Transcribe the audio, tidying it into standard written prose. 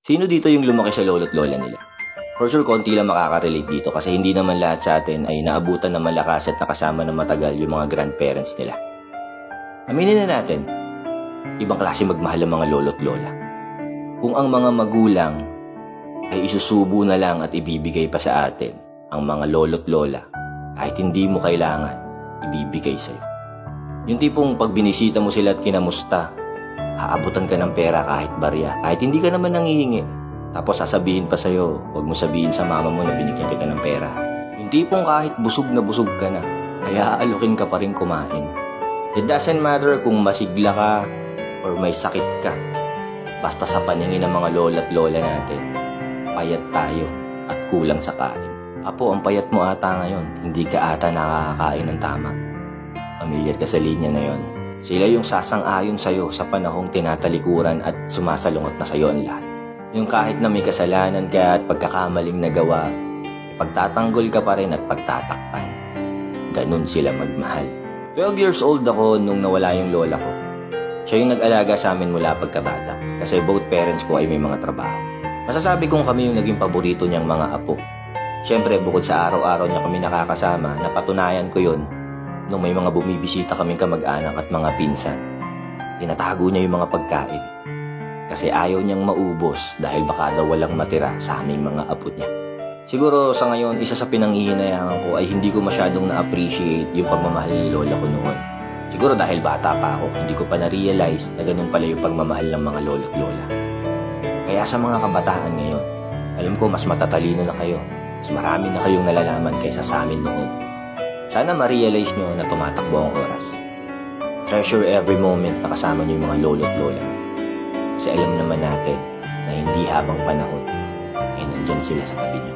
Sino dito yung lumaki sa lolo't lola nila? For sure, konti lang makaka-relate dito kasi hindi naman lahat sa atin ay naabutan ng malakas at nakasama ng matagal yung mga grandparents nila. Aminin na natin, ibang klase magmahal ang mga lolo't lola. Kung ang mga magulang ay isusubo na lang at ibibigay pa sa atin ang mga lolo't lola, kahit hindi mo kailangan, ibibigay sa'yo. Yung tipong pag binisita mo sila at kinamusta, haabutan ka ng pera kahit barya, kahit hindi ka naman nangihingi. Tapos sasabihin pa sa'yo, huwag mo sabihin sa mama mo na binigyan kita ng pera. Yung tipong kahit busog na busog ka na, ay aalukin ka pa rin kumain. It doesn't matter kung masigla ka or may sakit ka. Basta sa paningin ng mga lola't lola natin, payat tayo at kulang sa kain. Apo, ang payat mo ata ngayon, hindi ka ata nakakakain ng tama. Pamilyar ka sa linya na yon. Sila yung sasang-ayon sa'yo sa panahong tinatalikuran at sumasalungot na sa'yo ang lahat. Yung kahit na may kasalanan ka at pagkakamaling nagawa, pagtatanggol ka pa rin at pagtatakpan. Ganun sila magmahal. 12 years old ako nung nawala yung lola ko. Siya yung nag-alaga sa amin mula pagkabata kasi both parents ko ay may mga trabaho. Masasabi kong kami yung naging paborito niyang mga apo. Siyempre, bukod sa araw-araw niya kami nakakasama, napatunayan ko yun nung may mga bumibisita kaming kamag-anak at mga pinsan. Tinatago niya yung mga pagkain. Kasi ayaw niyang maubos dahil baka daw walang matira sa aming mga apo niya. Siguro sa ngayon, isa sa pinanghihinayangan ko ay hindi ko masyadong na-appreciate yung pagmamahal ni lola ko noon. Siguro dahil bata pa ako, hindi ko pa na-realize na ganun pala yung pagmamahal ng mga lola't lola. Kaya sa mga kabataan ngayon, alam ko mas matatalino na kayo. Mas marami na kayong nalalaman kaysa sa amin noon. Sana ma-realize nyo na tumatakbo ang oras. Treasure every moment na kasama nyo yung mga lolo't lola. Kasi alam naman natin na hindi habang panahon ay nandyan sila sa tabi nyo.